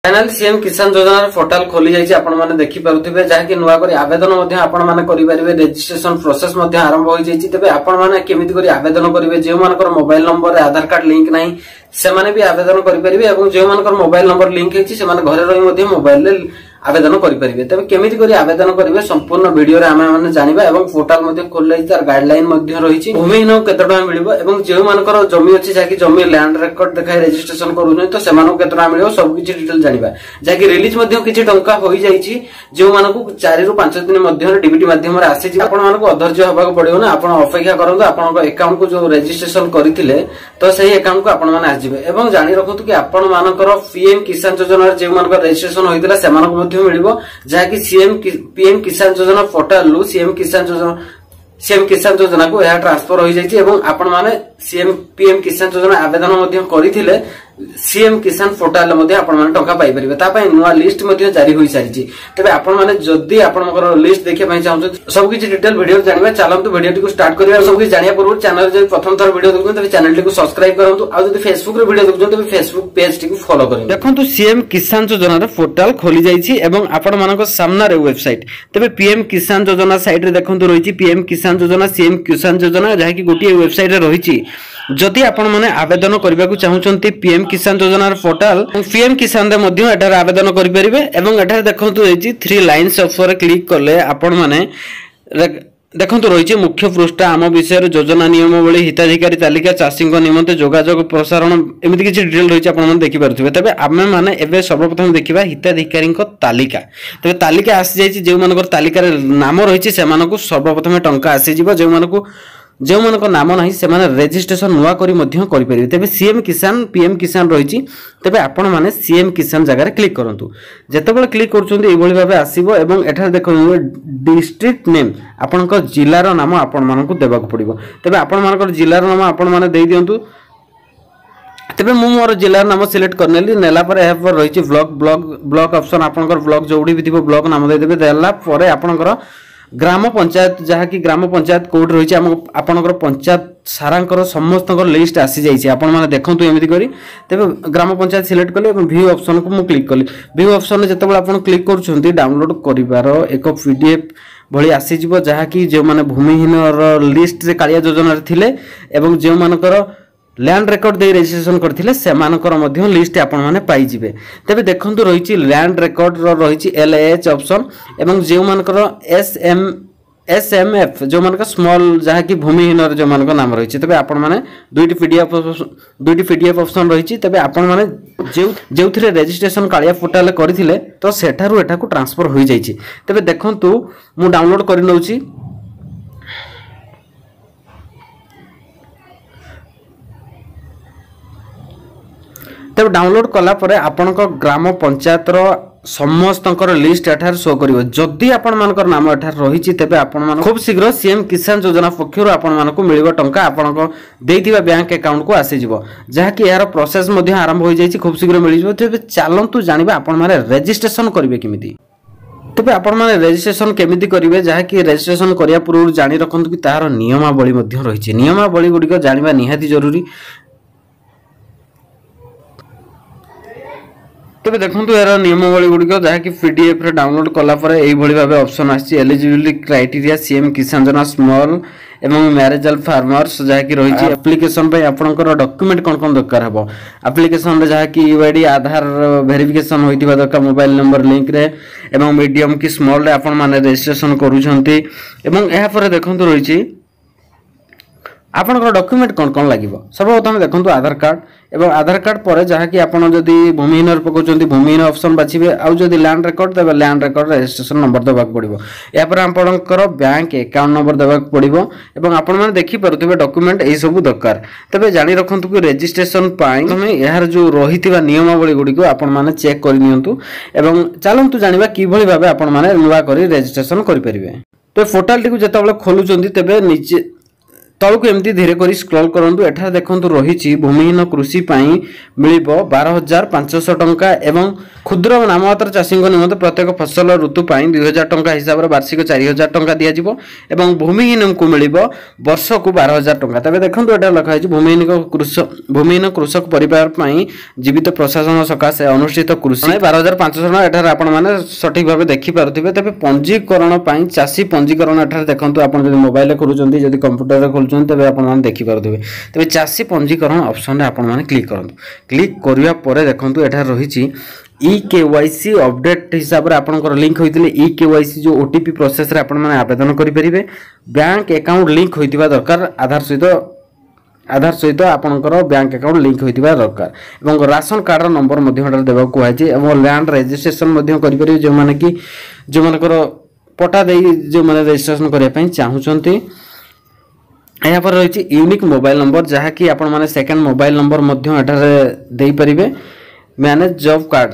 Finally CM किसान योजना portal खोली जाइए आपण माने देखि पारुथिबे जहाँकि नुआ करी आवेदन मध्य आपण माने करि परिबे रजिस्ट्रेशन प्रोसेस मध्य आरंभ होई जाइए। तबे आपण माने केमिति करी आवेदन करिवे जे मानकर मोबाइल नंबर रे आधार कार्ड लिंक नाही से माने भी आवेदन करि परिबे एवं जे मानकर मोबाइल नंबर लिंक हेछि से माने घरे रहि मध्य मोबाइल रे आवेदन करि परिबे। तबे केमिति करी आवेदन करिवे संपूर्ण वीडियो रे आमे माने जानिबा एवं पोर्टाल मध्य खोलै तार गाइडलाइन मध्य रहिछि भूमिहीन केते टका मिलिबो एवं जे मानकर जमी अछि जाकि जमी लैंड रेकॉर्ड देखाय रजिस्ट्रेशन करूनै तो सेमानो केते टका मिलिबो सब किछि डिटेल जानिबा जाकि रिलीज मध्य किछि टंका होई जाइछि जे मानकु 4 रु 5 दिन मध्य डीबीटी माध्यम रे आसी आपण मानकु अधर्ज्य होबाक पड़ियो ना आपण अपेक्षा करंतु आपण अकाउंट को जो रजिस्ट्रेशन करिथिले तो सही अकाउंट को आपण माने आजिबे एवं जानि रखंतु कि आपण मानकर पीएम किसान योजना रे जे मानकर रजिस्ट्रेशन होइतिला सेमानकु मध्य मिलिबो जहाँकि पीएम किसान योजना पोर्टाल लु सीएम किसान योजना को यह ट्रांसफर हो जाइए एवं आपण माने पीएम किसान योजना आवेदन मध्य करिथिले सीएम किसान पोर्टाल मध्ये आपण माने टंका पाई परिबे ता पई नुवा लिस्ट मध्ये जारी होई सारिछि। तबे आपण माने जदी आपनकर लिस्ट देखि पई चाहू सब किछि डिटेल वीडियो जानिबा चलंतु वीडियो को स्टार्ट करिया सब किछि जानिया पूर्व चैनल जे प्रथम थर वीडियो देखु तबे चैनल को सब्सक्राइब करंतु आ जदी फेसबुक रे वीडियो देखु तबे फेसबुक पेज टी को फॉलो करंतु। देखंतु सीएम किसान योजना रे पोर्टाल खोली जाइछि एवं आपण मानक सामना रे वेबसाइट तबे पीएम किसान योजना साइट रे देखंतु रहिछि पीएम किसान योजना सीएम किसान योजना जहा कि गोटी वेबसाइट रे रहिछि। जदि आपण माने आवेदन करबा को चाहउचंती पीएम किसान योजना पोर्टाल पीएम किसान रे मध्ये एटार आवेदन करि परिबे एवं एटार देखंतु एजी 3 लाइन्स ऑफर क्लिक करले आपण माने देखंतु रहिछि मुख्य पृष्ठ आम विषय योजना नियमावली हिताधिकारी तालिका चाषी निमंते जोगाजोग प्रसारण एमिति किछि डिटेल रहिछि आपण माने देखि पारुथिबे। तबे आमे माने एबे सर्वप्रथम देखिबा हिताधिकारी तालिका तबे तालिका आसी जाइछि जे मानकर तालिका रे नाम रहिछि से मानकु सर्वप्रथम टंका आसी जिवो जे मानकु जो मानक नाम नाही से माने रजिस्ट्रेशन नुआ करी मध्य करि परिबे। तबे सीएम किसान पीएम किसान रहिछि तबे आपण माने सीएम किसान जगह रे क्लिक करंतु जेतेबेले क्लिक करछुंती एभली भाबे आसीबो एवं एठार देखो डिस्ट्रिक्ट नेम आपनकर जिल्लार नाम आपण मानकु देबाक पड़िबो। तबे आपण मानकर जिल्लार नाम आपण माने देई दियंतु तबे मु मोर जिल्लार नाम सिलेक्ट करनेली नेला पर एहा पर रहिछि ब्लॉक ऑप्शन आपनकर ब्लॉक जोडी भी थिबो ब्लॉक नाम दे देबे देला परे आपनकर ग्राम पंचायत जहा कि ग्राम पंचायत कोड रही आपनकर पंचायत सारांकर समस्त लिस्ट आसी जाइए आपण माने देखंतु एमिति करी तबे ग्राम पंचायत सिलेक्ट कले व्यू ऑप्शन को मु क्लिक कली व्यू ऑप्शन जेतेबेले आपण क्लिक करछुंती डाउनलोड करिवार एक पीडीएफ भली आसी जिवो जहा कि जे माने भूमिहीन लिस्ट रे कालिया योजना रे थिले एवं जे मानकर लैंड रेकॉर्ड दे रजिस्ट्रेशन करथिले से मानकर मध्य लिस्ट आपण माने पाई जिवे। तबे देखंतु रहिछि लैंड रेकॉर्ड रहिछि एलएच ऑप्शन एवं जे मानकर एसएमएफ जो मानकर स्मॉल जहा कि भूमिहीन जो मानकर नाम रहिछि। तबे आपण माने दुईटी पीडीएफ ऑप्शन रहिछि तबे आपण माने जेउथिरे रजिस्ट्रेशन कालिया पोर्टल करथिले तो सेठारु एटा को ट्रांसफर होई जाइछि। तबे देखंतु मु डाउनलोड करि नउछि तब डाउनलोड कला परे आपनक ग्राम पंचायत रो समस्त लिस्ट एठार शो करिवो जदि आपण मानकर नाम एठार रहिछि तबे आपण मान खूब शीघ्र सीएम किसान योजना पक्षरु आपण मानकु मिलिबो टंका आपनक देइथिबा बैंक अकाउंट को आसी जिवो जहा कि यार प्रोसेस मध्ये आरंभ होई जाइछि खूब शीघ्र मिलि जिवो। तबे चलंतु जानिबा आपण माने रजिस्ट्रेशन करिवे किमिति तबे आपण माने रजिस्ट्रेशन केमिति करिवे जहा कि रजिस्ट्रेशन करिया पूर्व जानि रखंतु कि तार नियमावली मध्ये रहिछि नियमावली गुडी जानिबा निहाती जरूरी। तबे देखंतु यार नियमावली गुडी जहा कि पीडीएफ रे डाउनलोड कला परे एई भली भाबे ऑप्शन आछि एलिजिबिलिटी क्राइटेरिया सीएम किसान योजना स्मॉल एवं मैरेजल फार्मर्स जहा कि रहिछि एप्लीकेशन पे आपनकर डॉक्यूमेंट कोन कोन दरकार हबो एप्लीकेशन रे जहा कि यूआईडी आधार वेरिफिकेशन होइतिबा दरकार मोबाइल नंबर लिंक रे एवं मीडियम की स्मॉल रे आपन माने रजिस्ट्रेशन करूछंती एवं एहा परे देखंतु रहिछि आपनकर डॉक्यूमेंट कोन कोन लागिवो सर्वप्रथम देखंतु आधार कार्ड एवं आधार कार्ड पर जहा कि आपण जदी भूमिहीन पकोचंती भूमिहीन ऑप्शन बाछिबे आ जदी लैंड रेकॉर्ड देबे लैंड रेकॉर्ड रजिस्ट्रेशन नंबर देबाक पड़िबो या पर आपनकर बैंक अकाउंट नंबर देबाक पड़िबो एवं आपण माने देखि परथिबे डॉक्यूमेंट एई सब दरकार। तबे जानि रखंतु कि रजिस्ट्रेशन पाई तमे यार जो रहितिबा नियमावली गुडी को आपण माने चेक करि नियंतु एवं चलंतु जानिबा कि भली भाबे आपण माने नुवा करी रजिस्ट्रेशन करि परिबे। तो पोर्टल टी को जेताबले खोलुचंती तबे नीचे तळकु एमती धीरे करी स्क्रॉल करंतु एठा देखंतु रहिछि भूमिहीन कृषि पई मिलिबो 12500 टंका एवं क्षुद्र नाममात्र चाषी निमंते प्रत्येक फसल ऋतु 2000 टंका हिसाब से वार्षिक 4000 टंका दिज्व और भूमिहीन को मिल वर्ष को 12000 टंका। तेज देखो ये लिखाई भूमिहीन कृषक परिवार जीवित प्रशासन सकाशे अनुष्ठित कृषि 12500 एठार आपण मैंने सठिक भाव देखिपे। तेज पंजीकरण चाषी पंजीकरण एठार देखो आप मोबाइल खोलुं कंप्यूटर खोलुं तेज आप देखिपे। तेज चाषी पंजीकरण ऑप्शन में आपण मैंने क्लिक करूँ। क्लिक करने देखो एठार रही EKYC अपडेट हिसाब से आपंकर लिंक होते EKYC जो OTP प्रोसेस रे आपण माने आवेदन करें। बैंक अकाउंट लिंक होता दरकार आधार सहित आपंकर बैंक अकाउंट लिंक होता दरकार और राशन कार्ड नंबर देवा कहुए और लैंड रजिस्ट्रेशन करें जो मैंने कि जो मानकर पटा दे जो मैंने रजिस्ट्रेशन करने चाहूँगी। यहाँ पर रही यूनिक मोबाइल नंबर जहाँकि आपण माने सेकेंड मोबाइल नंबर दे पारे। मैनेज जॉब कार्ड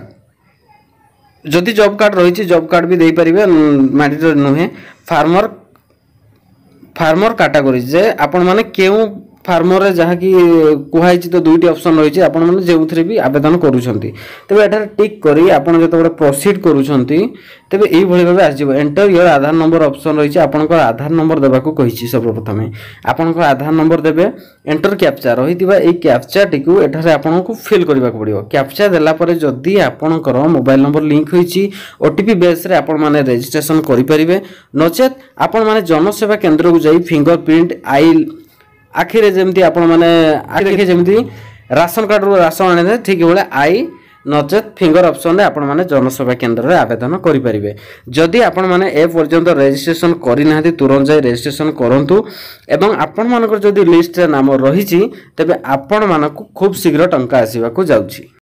जदि जॉब कार्ड रही जॉब कार्ड भी दे पारे मैंडेटरी नुहे। फार्मर कैटेगरी जे आपण माने केउ फार्मर जहाँ कि कहुई तो दुईटी ऑप्शन रही है आपण मैंने जो भी आवेदन करुँच तेज एठार टिक करी आपड़ जो प्रोसीड करुँच तेज यही भाव आसो। Enter your Aadhaar number option रही है आपंकर आधार नंबर देवाक कही सर्वप्रथम आपंकर आधार नंबर देवे। एंटर कैप्चा रही कैप्चा टी एठार आपको फिल करने को पड़ो। कैप्चा देलापर जदि आपंकर मोबाइल नंबर लिंक होती OTP बेस रे आपण माने रजिस्ट्रेशन करें नचेत आपण माने जनसेवा केंद्र को जाई फिंगरप्रिंट आई आखिरे जमती आपण माने आखिरे जमती राशन कार्ड रो राशन आने ठीक भाई आई नचेत फिंगर ऑप्शन रे आपण माने जनसेवा केंद्र रे आवेदन करि परिबे। जदि आपण माने ए पर्यंत रजिस्ट्रेशन करि नाहति तुरंत जाई रजिस्ट्रेशन करंतु एवं आपण मानकर जदि लिस्ट रे नाम रहिछि तबे आपण मानकु खूब शीघ्र टंका आसीबा को जाउछि।